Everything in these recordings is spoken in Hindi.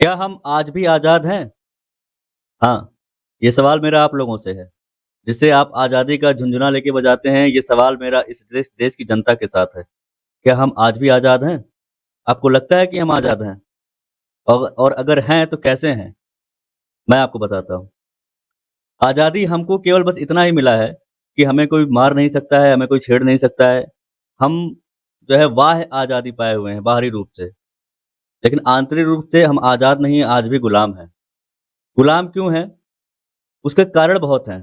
क्या हम आज भी आज़ाद हैं? हाँ, ये सवाल मेरा आप लोगों से है। जिसे आप आज़ादी का झुनझुना लेके बजाते हैं, ये सवाल मेरा इस देश देश की जनता के साथ है। क्या हम आज भी आज़ाद हैं? आपको लगता है कि हम आज़ाद हैं? और अगर हैं तो कैसे हैं? मैं आपको बताता हूँ। आज़ादी हमको केवल बस इतना ही मिला है कि हमें कोई मार नहीं सकता है, हमें कोई छेड़ नहीं सकता है। हम जो है वाह आज़ादी पाए हुए हैं बाहरी रूप से, लेकिन आंतरिक रूप से हम आज़ाद नहीं, आज भी गुलाम हैं। गुलाम क्यों हैं? उसके कारण बहुत हैं।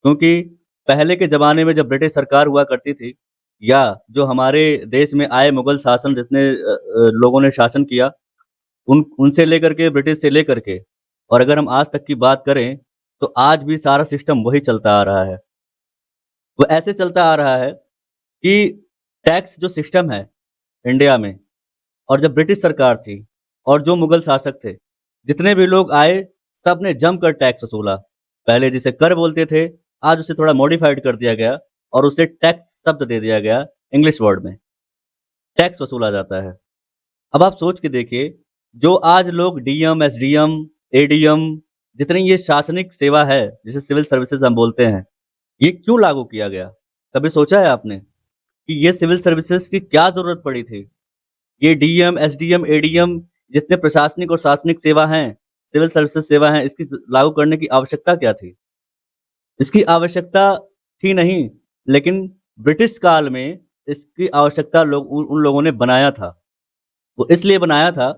क्योंकि पहले के ज़माने में जब ब्रिटिश सरकार हुआ करती थी या जो हमारे देश में आए मुग़ल शासन जितने लोगों ने शासन किया, उनसे लेकर के ब्रिटिश से लेकर के और अगर हम आज तक की बात करें, तो आज भी सारा सिस्टम वही चलता आ रहा है। वो ऐसे चलता आ रहा है कि टैक्स जो सिस्टम है इंडिया में और जब ब्रिटिश सरकार थी और जो मुग़ल शासक थे, जितने भी लोग आए, सबने जमकर टैक्स वसूला। पहले जिसे कर बोलते थे, आज उसे थोड़ा मॉडिफ़ाइड कर दिया गया और उसे टैक्स शब्द दे दिया गया इंग्लिश वर्ड में। टैक्स वसूला जाता है। अब आप सोच के देखिए, जो आज लोग डीएम, एसडीएम, एडीएम जितनी ये शासनिक सेवा है, जिसे सिविल सर्विसेज़ हम बोलते हैं, ये क्यों लागू किया गया? कभी सोचा है आपने कि ये सिविल सर्विसेज़ की क्या ज़रूरत पड़ी थी? ये डीएम, एसडीएम, एडीएम जितने प्रशासनिक और शासनिक सेवा हैं, सिविल सर्विसेज़ सेवा हैं, इसकी लागू करने की आवश्यकता क्या थी? इसकी आवश्यकता थी नहीं, लेकिन ब्रिटिश काल में इसकी आवश्यकता लोग उन उन लोगों ने बनाया था। वो इसलिए बनाया था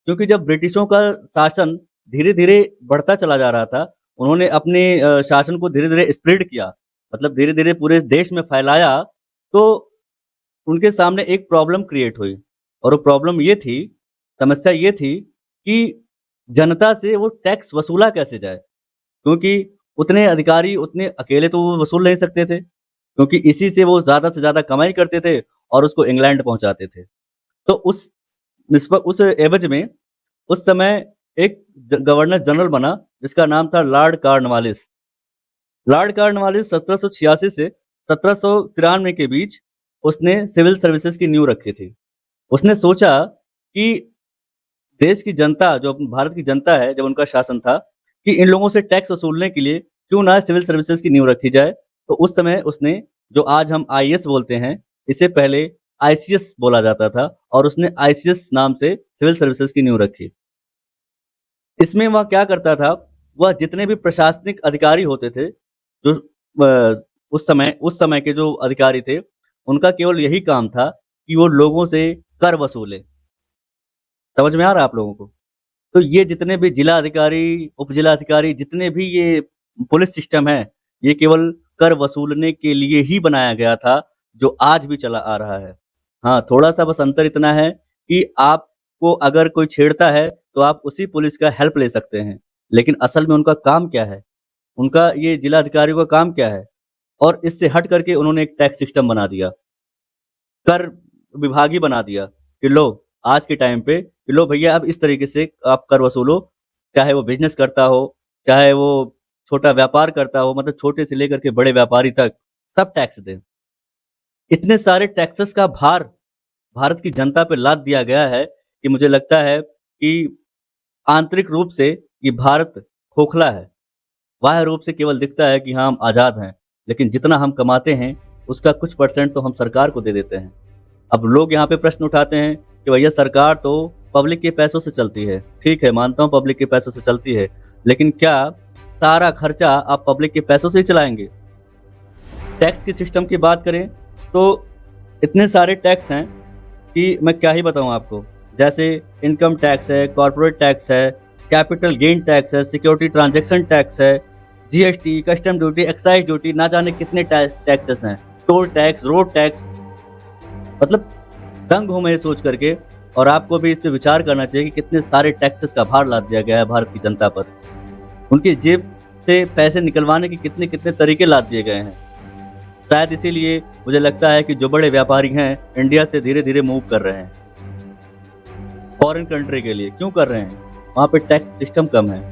क्योंकि जब ब्रिटिशों का शासन धीरे-धीरे बढ़ता चला जा रहा था, उन्होंने अपने शासन को धीरे-धीरे स्प्रेड किया, मतलब धीरे-धीरे पूरे देश में फैलाया, तो उनके सामने एक प्रॉब्लम क्रिएट हुई और वो प्रॉब्लम ये थी, समस्या ये थी कि जनता से वो टैक्स वसूला कैसे जाए? क्योंकि उतने अधिकारी उतने अकेले तो वो वसूल नहीं सकते थे, क्योंकि इसी से वो ज़्यादा से ज़्यादा कमाई करते थे और उसको इंग्लैंड पहुँचाते थे। तो उस एवज़ में उस समय एक गवर्नर जनरल बना जिसका नाम था लॉर्ड कॉर्नवालिस। लॉर्ड कॉर्नवालिस 1786 से 1793 के बीच उसने सिविल सर्विसेज़ की नींव रखी थी। उसने सोचा कि देश की जनता जो भारत की जनता है जब उनका शासन था, कि इन लोगों से टैक्स वसूलने के लिए क्यों ना सिविल सर्विसेज़ की नींव रखी जाए। तो उस समय उसने जो आज हम आईएएस बोलते हैं, इससे पहले आईसीएस बोला जाता था और उसने आईसीएस नाम से सिविल सर्विसेज़ की नींव रखी। इसमें वह क्या करता था, वह जितने भी प्रशासनिक अधिकारी होते थे, जो उस समय के जो अधिकारी थे, उनका केवल यही काम था कि वो लोगों से कर वसूले। समझ में आ रहा है आप लोगों को? तो ये जितने भी जिला अधिकारी, उप-जिला अधिकारी जितने भी ये पुलिस सिस्टम है, ये केवल कर वसूलने के लिए ही बनाया गया था, जो आज भी चला आ रहा है। हाँ, थोड़ा-सा बस अंतर इतना है कि आपको अगर कोई छेड़ता है, तो आप उसी पुलिस का हेल्प ले सकते हैं। लेकिन असल में उनका काम क्या है? उनका ये जिला अधिकारियों का काम क्या है? और इससे हट करके उन्होंने एक टैक्स सिस्टम बना दिया। कर विभाग ही बना दिया कि लो आज के टाइम पे कि लो भैया अब इस तरीके से आप कर वसूलो, चाहे वो बिज़नेस करता हो, चाहे वो छोटा व्यापार करता हो, मतलब छोटे से लेकर के बड़े व्यापारी तक, सब टैक्स दें। इतने सारे टैक्सेस का भार भारत की जनता पे लाद दिया गया है कि मुझे लगता है कि आंतरिक रूप से ये भारत खोखला है। बाह्य रूप से केवल दिखता है कि हाँ, हम आज़ाद हैं, लेकिन जितना हम कमाते हैं, उसका कुछ परसेंट तो हम सरकार को दे देते हैं। अब लोग यहाँ पे प्रश्न उठाते हैं कि भैया सरकार तो पब्लिक के पैसों से चलती है। ठीक है, मानता हूँ पब्लिक के पैसों से चलती है, लेकिन क्या सारा खर्चा आप पब्लिक के पैसों से ही चलाएँगे? टैक्स की सिस्टम की बात करें, तो इतने सारे टैक्स हैं कि मैं क्या ही बताऊँ आपको। जैसे इनकम टैक्स है, कॉर्पोरेट टैक्स है, कैपिटल गेन टैक्स है, सिक्योरिटी ट्रांज़ैक्शन टैक्स है, GST, custom duty, excise duty, ना जाने कितने टैक्सेस हैं। टोल टैक्स, रोड टैक्स, मतलब दंग हूँ मैं ये सोच करके और आपको भी इस पे विचार करना चाहिए कि कितने सारे टैक्सेस का भार लाद दिया गया है भारत की जनता पर। उनकी जेब से पैसे निकलवाने के कितने-कितने तरीके लाद दिए गए हैं। शायद इसीलिए मुझे लगता है कि जो बड़े व्यापारी हैं, इंडिया से धीरे-धीरे मूव कर रहे हैं, फॉरेन कंट्री के लिए। क्यों कर रहे हैं? वहाँ पे टैक्स सिस्टम कम है।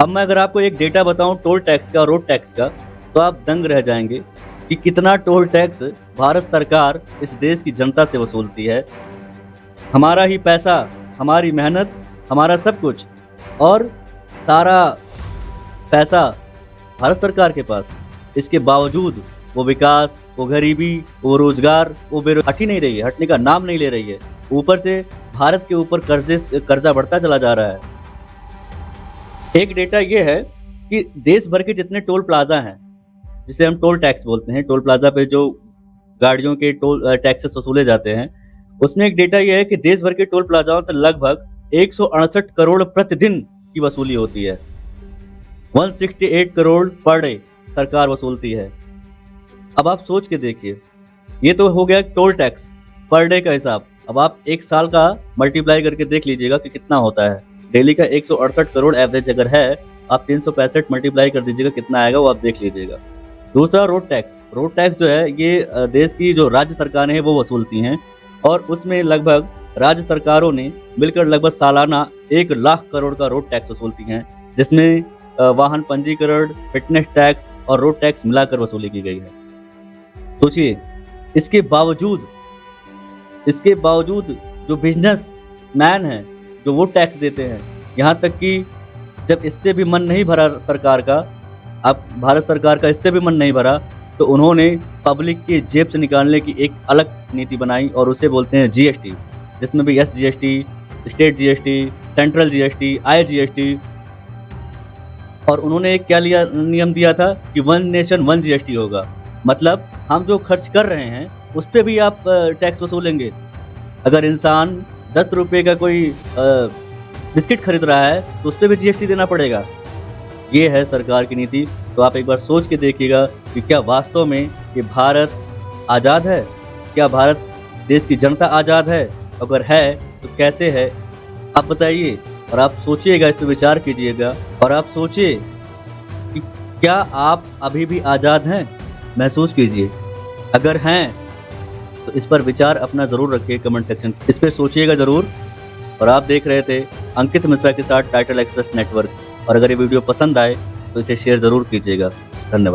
अब मैं अगर आपको एक डेटा बताऊँ टोल टैक्स का, रोड टैक्स का, तो आप दंग रह जाएँगे कि कितना टोल टैक्स भारत सरकार इस देश की जनता से वसूलती है। हमारा ही पैसा, हमारी मेहनत, हमारा सब कुछ और सारा पैसा भारत सरकार के पास। इसके बावजूद वो विकास, वो गरीबी, वो रोजगार, वो हट ही नहीं रही है, हटने का नाम नहीं ले रही है। ऊपर से भारत के ऊपर कर्जा बढ़ता चला जा रहा है। एक डेटा ये है कि देश भर के जितने टोल प्लाजा हैं, जिसे हम टोल टैक्स बोलते हैं, टोल प्लाजा पे जो गाड़ियों के टोल टैक्सेस वसूले जाते हैं, उसमें एक डेटा ये है कि देश भर के टोल प्लाजाओं से लगभग 168 करोड़ प्रतिदिन की वसूली होती है। 168 करोड़ पर डे सरकार वसूलती है। अब आप सोच के देखिए, ये तो हो गया टोल टैक्स पर डे का हिसाब। अब आप एक साल का मल्टीप्लाई करके देख लीजिएगा कि कितना होता है। डेली का 168 करोड़ एवरेज अगर है, आप 365 मल्टीप्लाई कर दीजिएगा कितना आएगा, वो आप देख लीजिएगा। दूसरा रोड टैक्स। रोड टैक्स जो है ये देश की जो राज्य सरकारें हैं वो वसूलती हैं, और उसमें लगभग राज्य सरकारों ने मिलकर लगभग सालाना 1 लाख करोड़ का रोड टैक्स वसूलती हैं, जिसमें वाहन पंजीकरण, फिटनेस टैक्स और रोड टैक्स मिलाकर वसूली की गई है। सोचिए, इसके बावजूद जो बिजनेस मैन है जो वो टैक्स देते हैं, यहाँ तक कि जब इससे भी मन नहीं भरा सरकार का, अब भारत सरकार का इससे भी मन नहीं भरा, तो उन्होंने पब्लिक के जेब से निकालने की एक अलग नीति बनाई और उसे बोलते हैं जीएसटी, जिसमें भी SGST, state GST, central GST, IGST। और उन्होंने एक क्या नियम दिया था कि 1 नेशन 1 जीएसटी होगा। मतलब हम जो खर्च कर रहे हैं उस पर भी आप टैक्स वसूलेंगे। अगर इंसान 10 रुपये का कोई बिस्किट खरीद रहा है तो उस पर भी जीएसटी देना पड़ेगा। ये है सरकार की नीति। तो आप एक बार सोच के देखिएगा कि क्या वास्तव में ये भारत आज़ाद है? क्या भारत देश की जनता आज़ाद है? अगर है तो कैसे है, आप बताइए। और आप सोचिएगा, इस पर विचार कीजिएगा और आप सोचिए कि क्या आप अभी भी आज़ाद हैं? महसूस कीजिए। अगर हैं तो इस पर विचार अपना ज़रूर रखिए कमेंट सेक्शन, इस पर सोचिएगा ज़रूर। और आप देख रहे थे अंकित मिश्रा के साथ टाइटल एक्सप्रेस नेटवर्क। और अगर ये वीडियो पसंद आए तो इसे शेयर ज़रूर कीजिएगा। धन्यवाद।